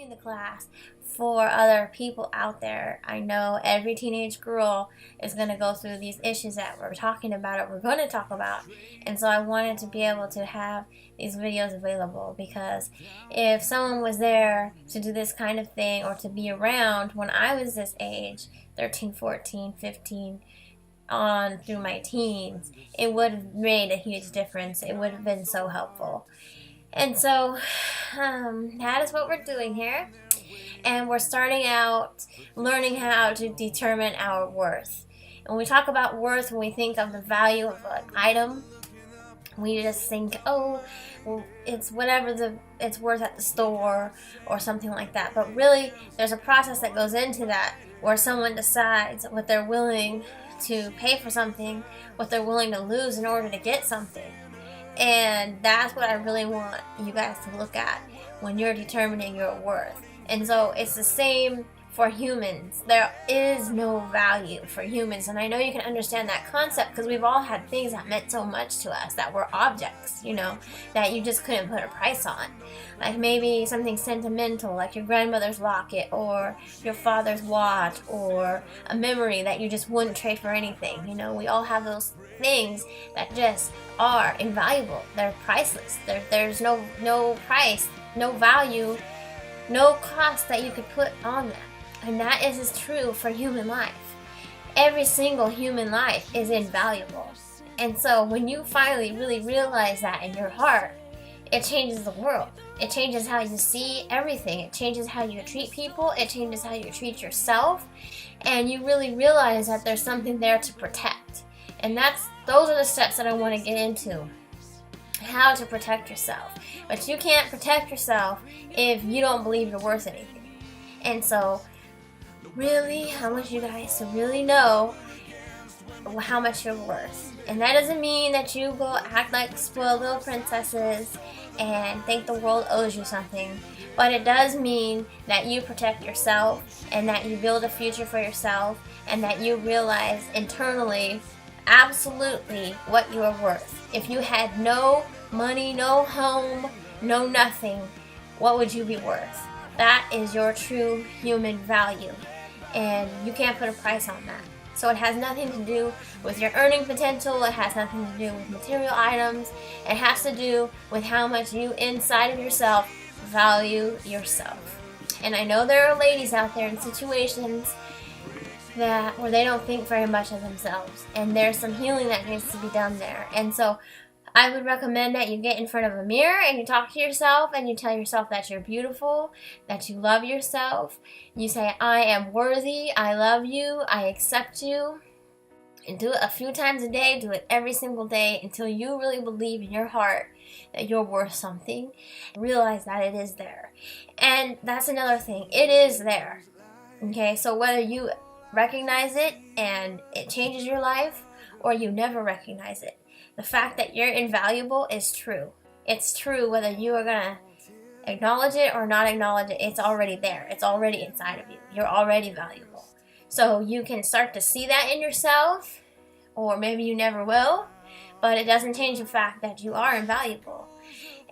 teaching the class for other people out there. I know every teenage girl is going to go through these issues that we're talking about, or we're going to talk about. And so I wanted to be able to have these videos available, because if someone was there to do this kind of thing or to be around when I was this age, 13, 14, 15, on through my teens, it would have made a huge difference. It would have been so helpful. And so that is what we're doing here. And we're starting out learning how to determine our worth. And when we talk about worth, when we think of the value of an item, we just think, oh, well, it's whatever it's worth at the store or something like that. But really, there's a process that goes into that, where someone decides what they're willing to pay for something, what they're willing to lose in order to get something. And that's what I really want you guys to look at when you're determining your worth. And so it's the same for humans. There is no value for humans. And I know you can understand that concept, because we've all had things that meant so much to us, that were objects, that you just couldn't put a price on. Like maybe something sentimental, like your grandmother's locket, or your father's watch, or a memory that you just wouldn't trade for anything. We all have those things that just are invaluable. They're priceless. There's no price, no value, no cost that you could put on them. And that is as true for human life. Every single human life is invaluable. And so when you finally really realize that in your heart, it changes the world. It changes how you see everything. It changes how you treat people. It changes how you treat yourself. And you really realize that there's something there to protect. And those are the steps that I want to get into. How to protect yourself. But you can't protect yourself if you don't believe you're worth anything. And so really, I want you guys to really know how much you're worth. And that doesn't mean that you go act like spoiled little princesses and think the world owes you something. But it does mean that you protect yourself, and that you build a future for yourself, and that you realize internally absolutely what you are worth. If you had no money, no home, no nothing, what would you be worth? That is your true human value. And you can't put a price on that. So it has nothing to do with your earning potential. It has nothing to do with material items. It has to do with how much you inside of yourself value yourself. And I know there are ladies out there in situations where they don't think very much of themselves. And there's some healing that needs to be done there. And so I would recommend that you get in front of a mirror and you talk to yourself and you tell yourself that you're beautiful, that you love yourself. You say, I am worthy, I love you, I accept you. And do it a few times a day. Do it every single day until you really believe in your heart that you're worth something. Realize that it is there. And that's another thing. It is there. Okay, so whether you recognize it and it changes your life, or you never recognize it, the fact that you're invaluable is true. It's true whether you are going to acknowledge it or not acknowledge it. It's already there. It's already inside of you. You're already valuable. So you can start to see that in yourself, or maybe you never will, but it doesn't change the fact that you are invaluable.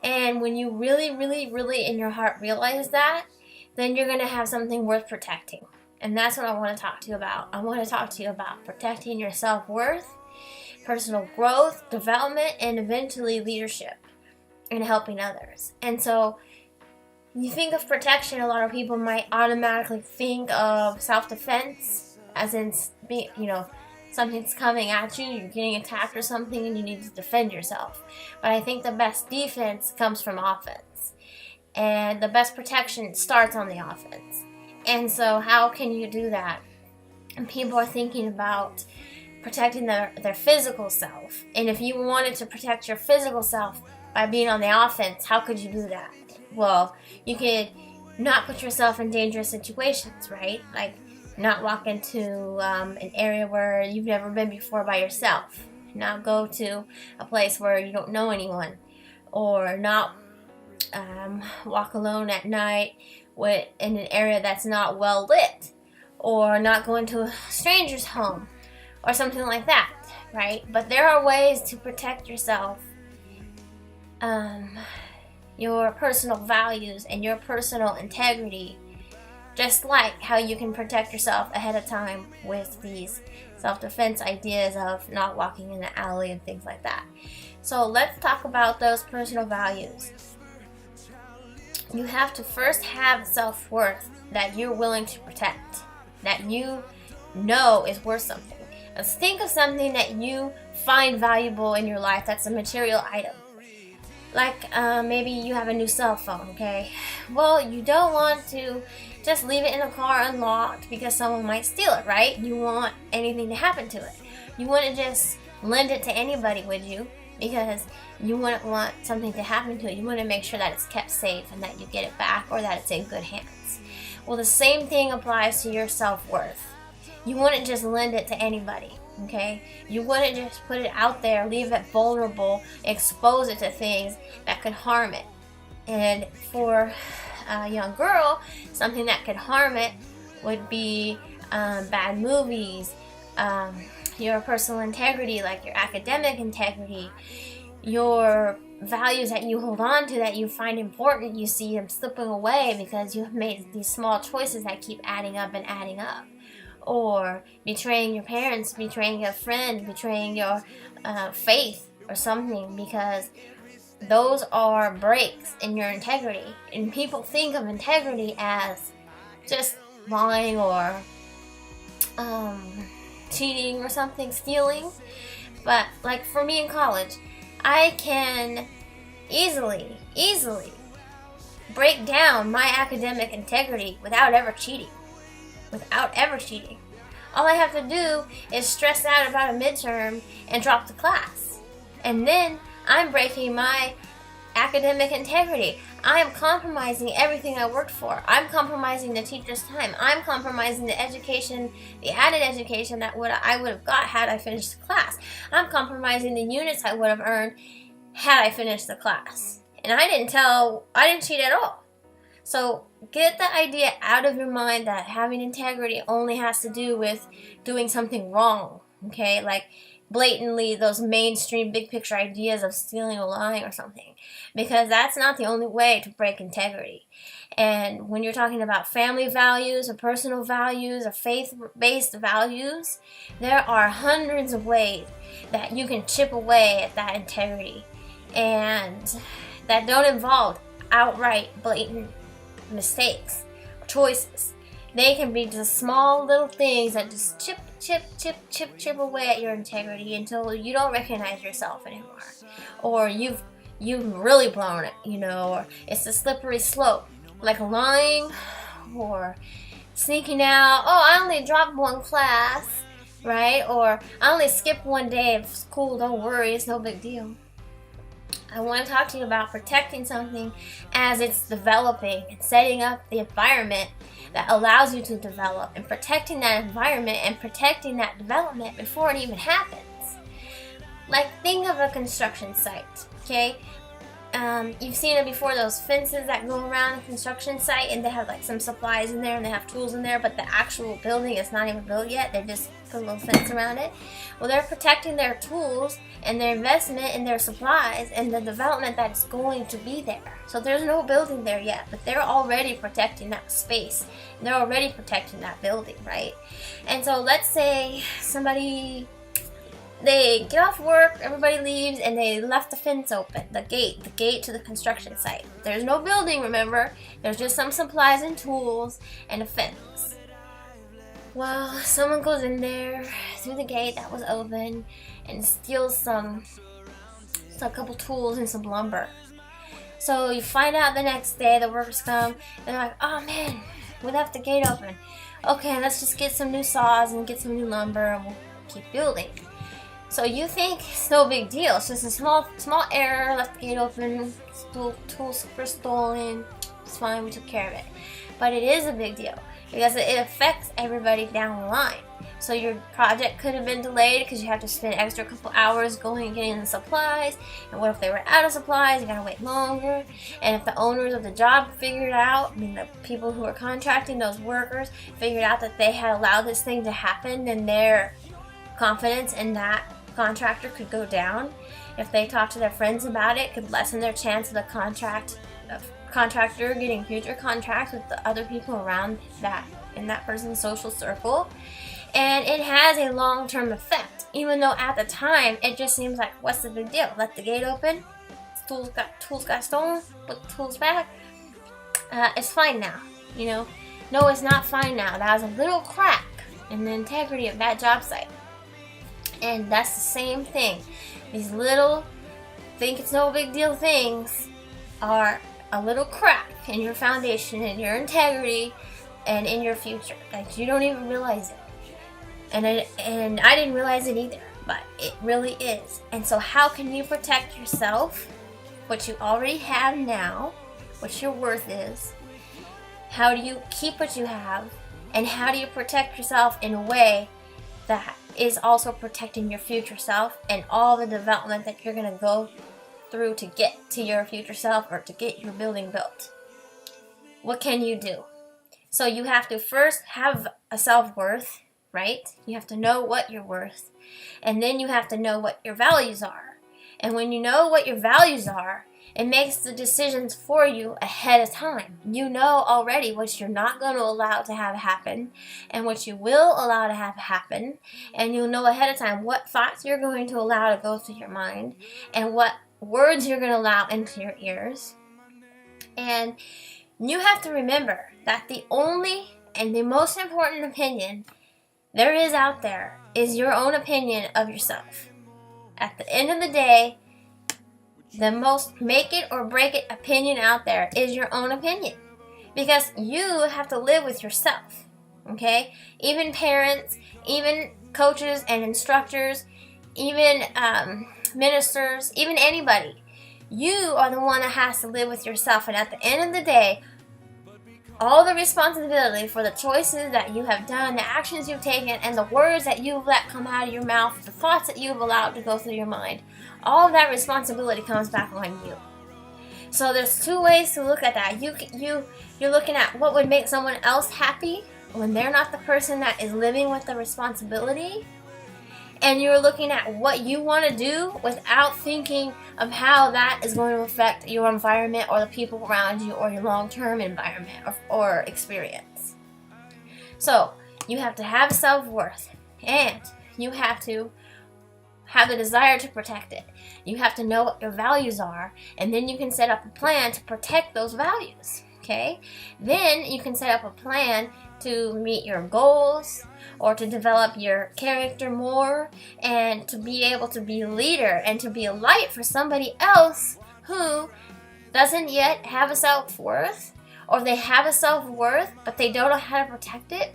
And when you really, really, really in your heart realize that, then you're going to have something worth protecting. And that's what I want to talk to you about. I want to talk to you about protecting your self-worth, personal growth, development, and eventually leadership and helping others. And so you think of protection, a lot of people might automatically think of self-defense, as in, something's coming at you, you're getting attacked or something, and you need to defend yourself. But I think the best defense comes from offense. And the best protection starts on the offense. And so how can you do that? And people are thinking about protecting their physical self. And if you wanted to protect your physical self by being on the offense, how could you do that? Well, you could not put yourself in dangerous situations, right? Like not walk into an area where you've never been before by yourself. Not go to a place where you don't know anyone. Or not walk alone at night in an area that's not well lit. Or not go into a stranger's home. Or something like that, right? But there are ways to protect yourself your personal values and your personal integrity, just like how you can protect yourself ahead of time with these self-defense ideas of not walking in the alley and things like that. So let's talk about those personal values. You have to first have self-worth that you're willing to protect, that you know is worth something. Let's think of something that you find valuable in your life that's a material item. Like maybe you have a new cell phone, okay? Well, you don't want to just leave it in a car unlocked because someone might steal it, right? You want anything to happen to it. You wouldn't just lend it to anybody, would you? Because you wouldn't want something to happen to it. You want to make sure that it's kept safe and that you get it back or that it's in good hands. Well, the same thing applies to your self-worth. You wouldn't just lend it to anybody, okay? You wouldn't just put it out there, leave it vulnerable, expose it to things that could harm it. And for a young girl, something that could harm it would be bad movies, your personal integrity, like your academic integrity, your values that you hold on to that you find important, you see them slipping away because you've made these small choices that keep adding up and adding up. Or betraying your parents, betraying your friend, betraying your faith or something, because those are breaks in your integrity. And people think of integrity as just lying or cheating or something, stealing. But like for me in college, I can easily break down my academic integrity without ever cheating. All I have to do is stress out about a midterm and drop the class. And then I'm breaking my academic integrity. I am compromising everything I worked for. I'm compromising the teacher's time. I'm compromising the education, the added education that I would have got had I finished the class. I'm compromising the units I would have earned had I finished the class. And I didn't cheat at all. So get the idea out of your mind that having integrity only has to do with doing something wrong, okay? Like blatantly those mainstream big picture ideas of stealing or lying or something, because that's not the only way to break integrity. And when you're talking about family values or personal values or faith-based values, there are hundreds of ways that you can chip away at that integrity and that don't involve outright blatant mistakes, choices. They can be just small little things that just chip away at your integrity until you don't recognize yourself anymore, or you've really blown it, or it's a slippery slope, like lying or sneaking out. Oh, I only dropped one class, right? Or I only skipped one day of school. Don't worry, it's no big deal. I want to talk to you about protecting something as it's developing and setting up the environment that allows you to develop, and protecting that environment and protecting that development before it even happens. Like, think of a construction site, okay? You've seen it before, those fences that go around a construction site and they have like some supplies in there and they have tools in there, but the actual building is not even built yet. They just put a little fence around it. Well, they're protecting their tools and their investment in their supplies and the development that's going to be there. So there's no building there yet, but they're already protecting that space. They're already protecting that building, right? And so let's say they get off work, everybody leaves, and they left the fence open, the gate to the construction site. There's no building, remember? There's just some supplies and tools and a fence. Well, someone goes in there through the gate that was open and steals a couple tools and some lumber. So you find out the next day, the workers come, and they're like, oh man, we left the gate open. Okay, let's just get some new saws and get some new lumber and we'll keep building. So you think it's no big deal. It's just a small error, left the gate open, tools were stolen. It's fine, we took care of it. But it is a big deal because it affects everybody down the line. So your project could have been delayed because you have to spend an extra couple hours going and getting the supplies. And what if they were out of supplies? You gotta wait longer. And if the owners of the job figured out, the people who were contracting those workers figured out that they had allowed this thing to happen, then their confidence in that contractor could go down. if they talk to their friends about it, could lessen their chance of the contractor getting future contracts with the other people around that in that person's social circle. And it has a long-term effect, even though at the time it just seems like, what's the big deal? Let the gate open. Tools got stolen. Put the tools back. It's fine now. You know, no, it's not fine now. That was a little crack in the integrity of that job site. And that's the same thing. These little, think it's no big deal things are a little crack in your foundation, in your integrity, and in your future. Like, you don't even realize it. And I didn't realize it either, but it really is. And so how can you protect yourself, what you already have now, what your worth is? How do you keep what you have? And how do you protect yourself in a way that is also protecting your future self and all the development that you're going to go through to get to your future self or to get your building built? What can you do? So you have to first have a self-worth, right? You have to know what you're worth. And then you have to know what your values are. And when you know what your values are, it makes the decisions for you ahead of time. You know already what you're not going to allow to have happen and what you will allow to have happen. And you'll know ahead of time what thoughts you're going to allow to go through your mind and what words you're going to allow into your ears. And you have to remember that the only and the most important opinion there is out there is your own opinion of yourself. At the end of the day, the most make it or break it opinion out there is your own opinion. Because you have to live with yourself. Okay? Even parents, even coaches and instructors, even ministers, even anybody. You are the one that has to live with yourself. And at the end of the day, all the responsibility for the choices that you have done, the actions you've taken, and the words that you've let come out of your mouth, the thoughts that you've allowed to go through your mind, all of that responsibility comes back on you. So there's two ways to look at that. You're looking at what would make someone else happy when they're not the person that is living with the responsibility. And you're looking at what you want to do without thinking of how that is going to affect your environment or the people around you or your long-term environment or experience. So you have to have self-worth and you have to have the desire to protect it. You have to know what your values are, and then you can set up a plan to protect those values. Okay? Then you can set up a plan to meet your goals or to develop your character more and to be able to be a leader and to be a light for somebody else who doesn't yet have a self-worth, or they have a self-worth but they don't know how to protect it,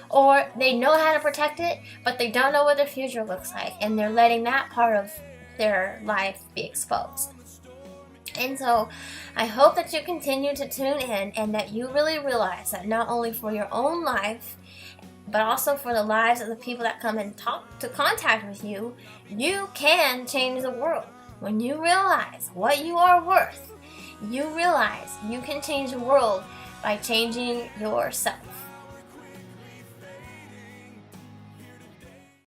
or they know how to protect it but they don't know what their future looks like and they're letting that part of their life be exposed. And so I hope that you continue to tune in and that you really realize that not only for your own life, but also for the lives of the people that come in contact with you, you can change the world. When you realize what you are worth, you realize you can change the world by changing yourself.